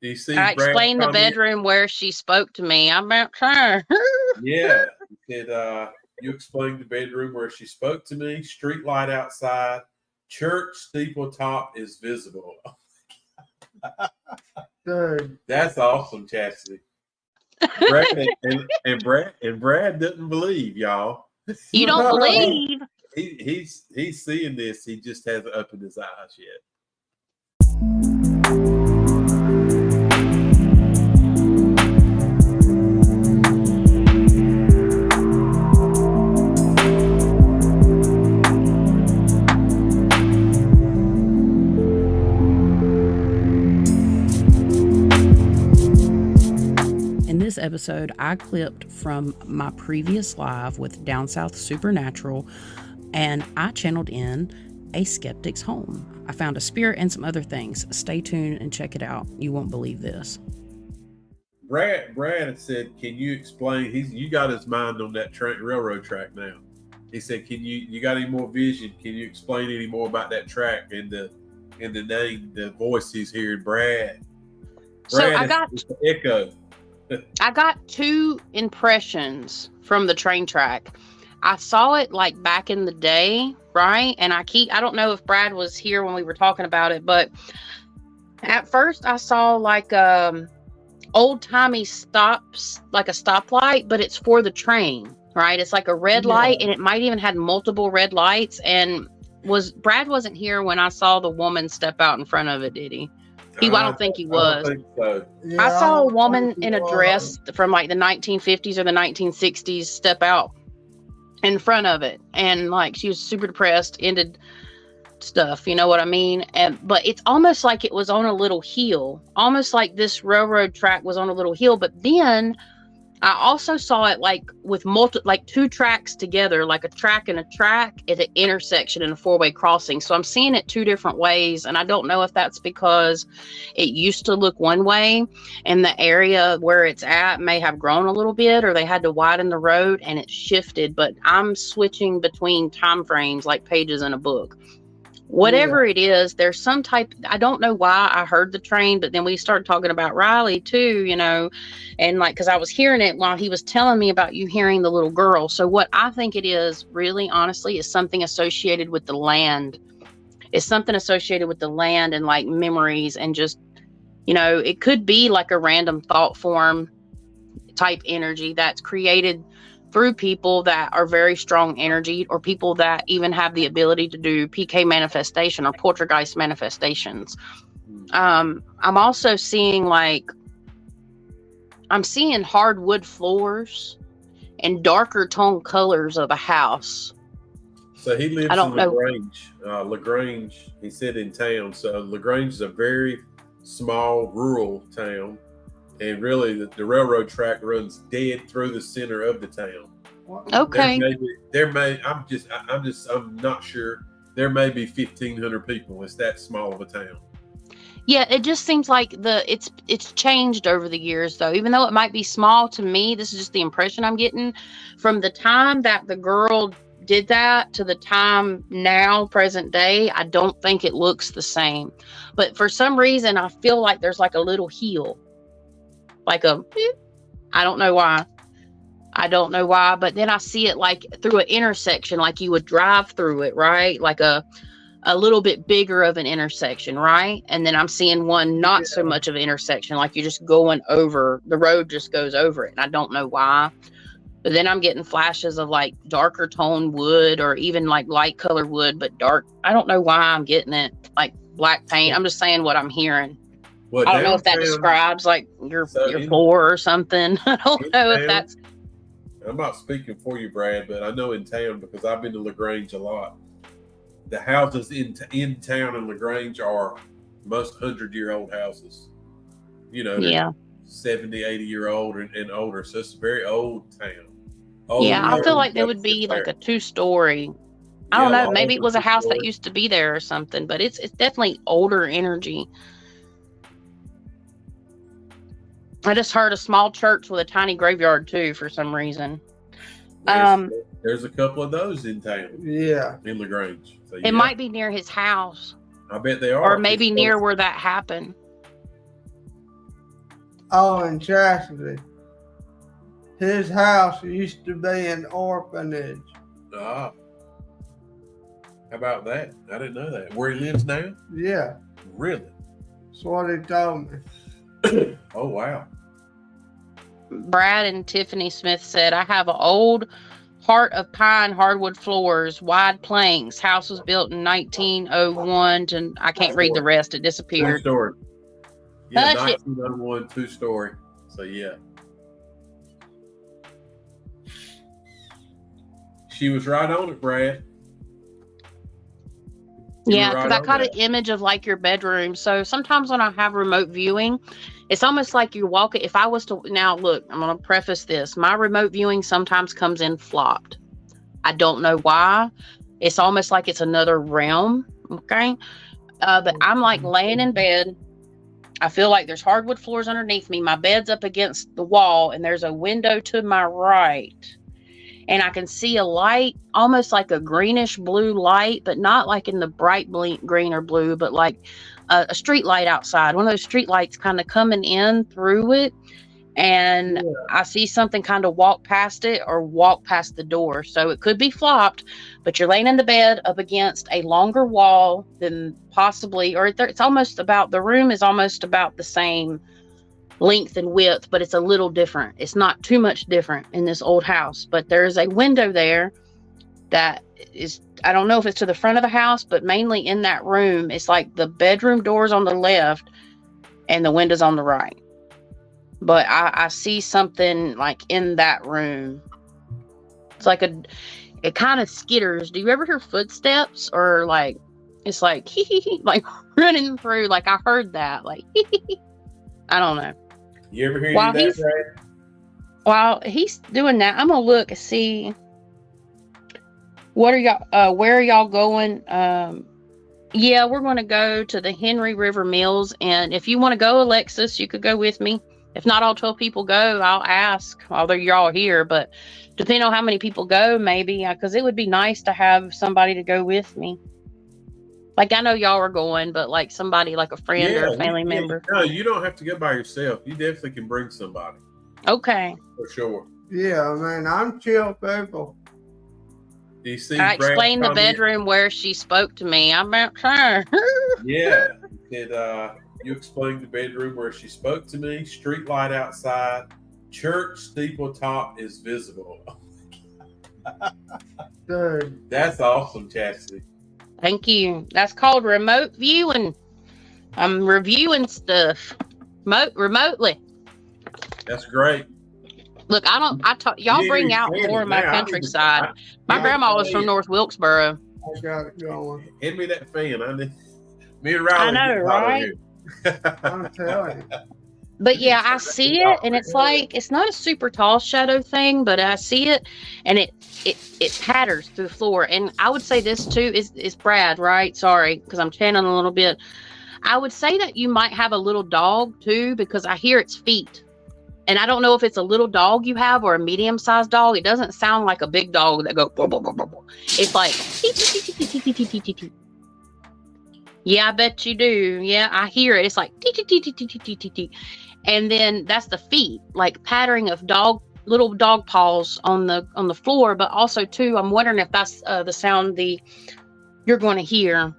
He sees I Brad explained the come in. bedroom where she spoke to me. I'm not sure. Yeah, he said, you explained the bedroom where she spoke to me. Street light outside. Church steeple top is visible. That's awesome, Chastity. Brad and Brad didn't believe y'all. You don't believe? He's seeing this. He just hasn't opened his eyes yet. In this episode, I clipped from my previous live with Down South Supernatural, and I channeled in a skeptic's home. I found a spirit and some other things. Stay tuned and check it out. You won't believe this. Brad said, "Can you explain?" You got his mind on that railroad track now. He said, "Can you got any more vision? Can you explain any more about that track and the name, the voice he's hearing, Brad?" So I got echo. I got two impressions from the train track. I saw it like back in the day, right? And I don't know if Brad was here when we were talking about it, but at first I saw like old timey stops, like a stoplight, but it's for the train, right? It's like a red light, and it might even had multiple red lights. And Brad wasn't here when I saw the woman step out in front of it, did he? I don't think he was. I don't think so. Yeah, I saw a woman in a dress from like the 1950s or the 1960s step out in front of it, and like she was super depressed, ended stuff, you know what I mean? But it's almost like it was on a little hill, almost like this railroad track was on a little hill. But then I also saw it like with two tracks together, like a track and a track at an intersection in a four-way crossing. So I'm seeing it two different ways, and I don't know if that's because it used to look one way and the area where it's at may have grown a little bit, or they had to widen the road and it shifted. But I'm switching between time frames like pages in a book. Whatever it is, there's some type, I don't know why I heard the train, but then we started talking about Riley too, you know, and like, cause I was hearing it while he was telling me about you hearing the little girl. So what I think it is really honestly is something associated with the land. It's something associated with the land and like memories, and just, you know, it could be like a random thought form type energy that's created through people that are very strong energy, or people that even have the ability to do PK manifestation or poltergeist manifestations. I'm also seeing I'm seeing hardwood floors and darker tone colors of a house. So he lives in LaGrange. LaGrange, he said, in town. So LaGrange is a very small rural town. And really, the railroad track runs dead through the center of the town. Okay. I'm not sure. There may be 1,500 people. It's that small of a town. Yeah, it just seems like it's changed over the years, though. Even though it might be small to me, this is just the impression I'm getting from the time that the girl did that to the time now, present day. I don't think it looks the same. But for some reason, I feel like there's like a little hill. Like I don't know why. But then I see it like through an intersection, like you would drive through it, right? Like a little bit bigger of an intersection, right? And then I'm seeing one not so much of an intersection, like you're just going over, the road just goes over it. And I don't know why. But then I'm getting flashes of like darker tone wood, or even like light color wood, but dark. I don't know why I'm getting it, like black paint. I'm just saying what I'm hearing. Well, I don't know if that describes like your floor or something. I don't know if that's. I'm not speaking for you, Brad, but I know in town, because I've been to LaGrange a lot. The houses in town in LaGrange are most 100-year-old houses. You know, 70, 80-year-old and older. So it's a very old town. I feel like there would be like a 2-story. I don't know. Maybe it was a house that used to be there or something, but it's definitely older energy. I just heard a small church with a tiny graveyard too, for some reason. There's a couple of those in town. Yeah, in LaGrange. So, it might be near his house. I bet they are. Or maybe near where that happened. Oh, and Chastity. His house used to be an orphanage. Ah, how about that? I didn't know that. Where he lives now? Yeah, Really? that's what he told me. Oh, wow. Brad and Tiffany Smith said, I have an old heart of pine hardwood floors, wide planks. House was built in 1901. And I can't read the rest. It disappeared. Two-story. Yeah, Hush it. 1901, two-story. So, yeah. She was right on it, Brad. Yeah, because I caught an image of like your bedroom. So sometimes when I have remote viewing, it's almost like you walk it. If I was to, now look, I'm going to preface this. My remote viewing sometimes comes in flopped. I don't know why. It's almost like it's another realm. Okay. But I'm like laying in bed. I feel like there's hardwood floors underneath me. My bed's up against the wall and there's a window to my right. And I can see a light, almost like a greenish blue light, but not like in the bright green or blue, but like a street light outside. One of those street lights kind of coming in through it. And I see something kind of walk past it or walk past the door. So it could be flopped, but you're laying in the bed up against a longer wall than possibly, or it's almost about, the room is almost about the same length and width, but it's a little different. It's not too much different in this old house, but there's a window there that is, I don't know if it's to the front of the house, but mainly in that room. It's like the bedroom doors on the left and the windows on the right. But I see something like in that room. It's like it kind of skitters. Do you ever hear footsteps or like, it's like, like running through, like I heard that, like, I don't know. You ever hear that, Brad? While he's doing that, I'm gonna look and see what are y'all where are y'all going. Yeah, we're gonna go to the Henry River Mills, and if you want to go, Alexis, you could go with me. If not all 12 people go, I'll ask, although you're all here, but depending on how many people go, maybe, because it would be nice to have somebody to go with me. Like, I know y'all are going, but like somebody, like a friend or a family member. No, you don't have to go by yourself. You definitely can bring somebody. Okay. For sure. Yeah, man, I'm chill people. Do you see? I explained the bedroom where she spoke to me. I'm about her. Yeah. You explained the bedroom where she spoke to me. Street light outside. Church steeple top is visible. Dude. That's awesome, Chastity. Thank you. That's called remote viewing. I'm reviewing stuff remotely. That's great. Look, y'all bring out more of my countryside. My grandma was from North Wilkesboro. I got it going. Hand me that fan. Me and Riley. I know, right? I'm telling you. But yeah, I see it, and it's like, it's not a super tall shadow thing, but I see it, and it patters through the floor. And I would say this too is Brad, right? Sorry, because I'm channeling a little bit. I would say that you might have a little dog too, because I hear its feet. And I don't know if it's a little dog you have or a medium-sized dog. It doesn't sound like a big dog that goes. It's like, yeah, I bet you do. Yeah, I hear it. It's like, and then that's the feet, like pattering of little dog paws on the floor. But also too, I'm wondering if that's the sound you're going to hear.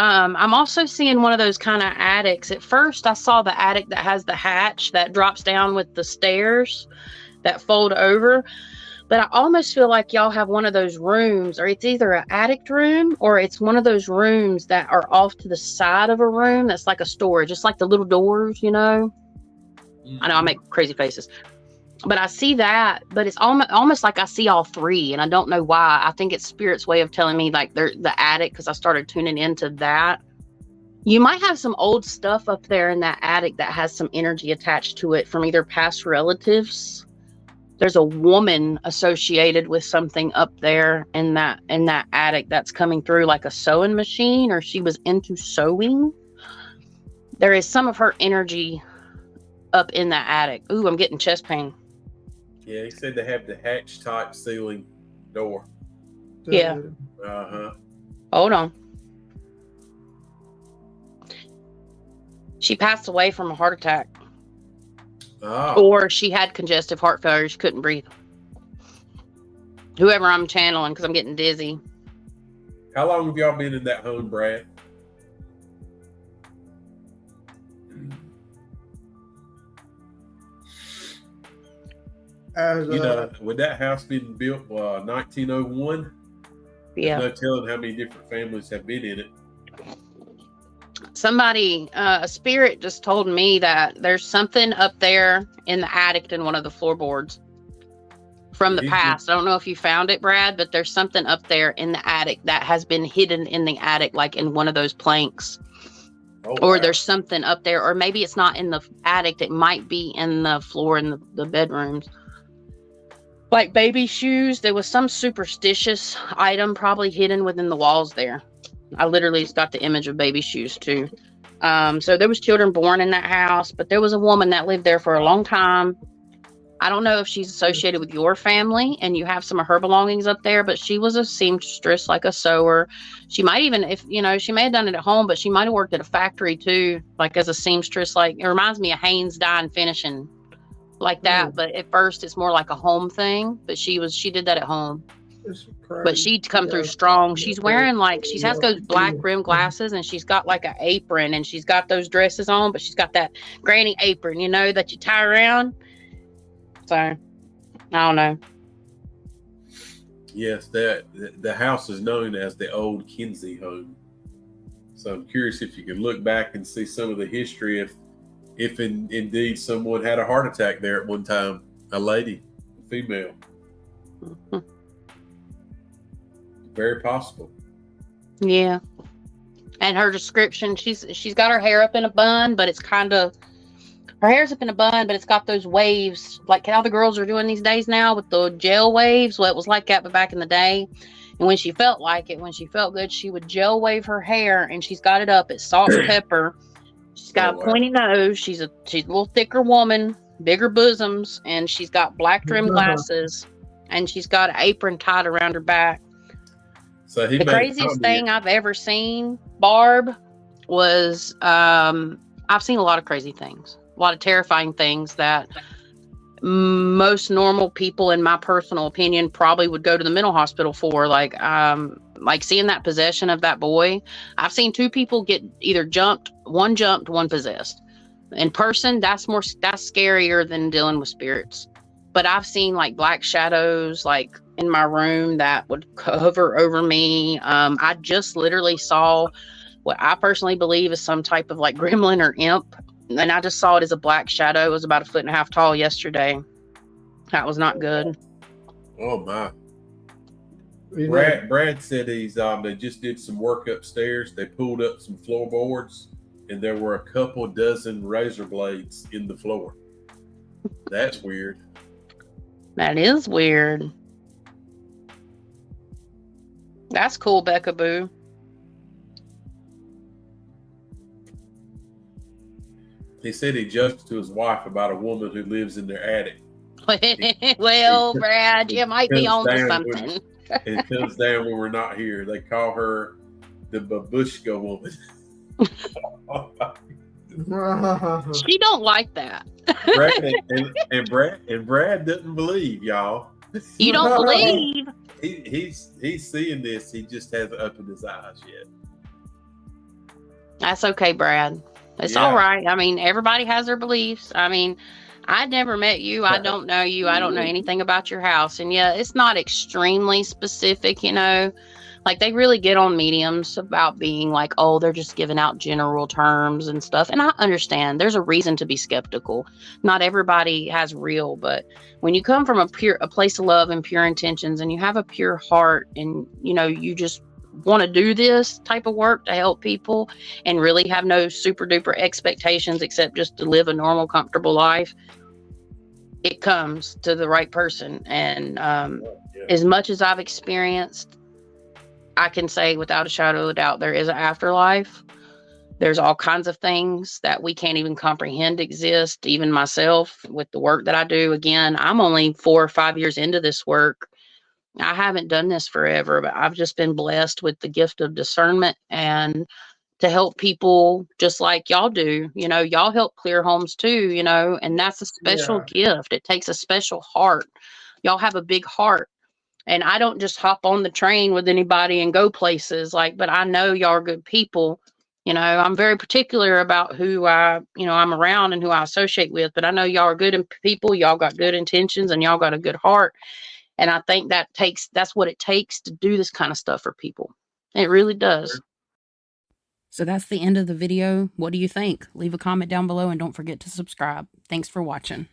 I'm also seeing one of those kind of attics. At first, I saw the attic that has the hatch that drops down with the stairs that fold over. But I almost feel like y'all have one of those rooms, or it's either an attic room or it's one of those rooms that are off to the side of a room that's like a storage, just like the little doors, you know? Mm-hmm. I know I make crazy faces. But I see that, but it's almost like I see all three, and I don't know why. I think it's Spirit's way of telling me like they're the attic, because I started tuning into that. You might have some old stuff up there in that attic that has some energy attached to it from either past relatives. There's a woman associated with something up there in that attic that's coming through, like a sewing machine, or she was into sewing. There is some of her energy up in that attic. Ooh, I'm getting chest pain. Yeah, he said they have the hatch type ceiling door. Yeah. Uh-huh. Hold on. She passed away from a heart attack. or she had congestive heart failure. She couldn't breathe. Whoever I'm channeling, because I'm getting dizzy. How long have y'all been in that home, Brad? When that house been built 1901, Yeah. there's no telling how many different families have been in it. Somebody, a spirit just told me that there's something up there in the attic in one of the floorboards from the past. I don't know if you found it, Brad, but there's something up there in the attic that has been hidden in the attic, like in one of those planks. Or there's something up there, or maybe it's not in the attic. It might be in the floor in the bedrooms. Like baby shoes. There was some superstitious item probably hidden within the walls there. I literally just got the image of baby shoes too. So there was children born in that house, but there was a woman that lived there for a long time. I don't know if she's associated with your family and you have some of her belongings up there, but she was a seamstress, like a sewer. She might even, she may have done it at home, but she might have worked at a factory too, like as a seamstress. Like it reminds me of Haynes Dye and Finishing, like that. But at first it's more like a home thing, but she did that at home. But she'd come through strong. She's wearing she has those black rim glasses, and she's got like an apron, and she's got those dresses on, but she's got that granny apron, that you tie around. So, I don't know. Yes, the house is known as the Old Kinsey home. So I'm curious if you can look back and see some of the history, if indeed someone had a heart attack there at one time, a lady, a female. Mm-hmm. Very possible. Yeah. And her description, she's got her hair up in a bun, but it's her hair's up in a bun, but it's got those waves, like how the girls are doing these days now with the gel waves. Well, it was like that, but back in the day. And when she felt good, she would gel wave her hair, and she's got it up. It's salt and pepper. She's got a pointy nose. She's a little thicker woman, bigger bosoms, and she's got black rim glasses, and she's got an apron tied around her back. So the craziest thing I've ever seen, Barb, was I've seen a lot of crazy things. A lot of terrifying things that most normal people, in my personal opinion, probably would go to the mental hospital for. Like seeing that possession of that boy. I've seen two people get either jumped, one possessed. In person, that's scarier than dealing with spirits. But I've seen like black shadows, like in my room, that would hover over me. I just literally saw what I personally believe is some type of like gremlin or imp. And I just saw it as a black shadow. It was about 1.5 feet tall yesterday. That was not good. Oh my. Brad said they just did some work upstairs. They pulled up some floorboards, and there were a couple dozen razor blades in the floor. That's weird. That is weird. That's cool, Becca Boo. He said he jokes to his wife about a woman who lives in their attic. Well, Brad, you might be on to something. It comes down when we're not here. They call her the babushka woman. She don't like that. Brad doesn't believe, y'all. You don't believe? He's seeing this. He just hasn't opened his eyes yet. That's okay, Brad. It's all right. I mean, everybody has their beliefs. I mean, I'd never met you. I don't know you. I don't know anything about your house. And yeah, it's not extremely specific, Like they really get on mediums about being like, oh, they're just giving out general terms and stuff. And I understand there's a reason to be skeptical. Not everybody has real, but when you come from a place of love and pure intentions, and you have a pure heart, and you just want to do this type of work to help people and really have no super duper expectations except just to live a normal, comfortable life, it comes to the right person. And as much as I've experienced, I can say without a shadow of a doubt, there is an afterlife. There's all kinds of things that we can't even comprehend exist. Even myself, with the work that I do, again, I'm only 4 or 5 years into this work. I haven't done this forever, but I've just been blessed with the gift of discernment and to help people just like y'all do. You know, y'all help clear homes too, you know, and that's a special gift. It takes a special heart. Y'all have a big heart. And I don't just hop on the train with anybody and go places, like, but I know y'all are good people. You know, I'm very particular about who I'm around and who I associate with, but I know y'all are good people. Y'all got good intentions and y'all got a good heart. And I think that's what it takes to do this kind of stuff for people. It really does. So that's the end of the video. What do you think? Leave a comment down below and don't forget to subscribe. Thanks for watching.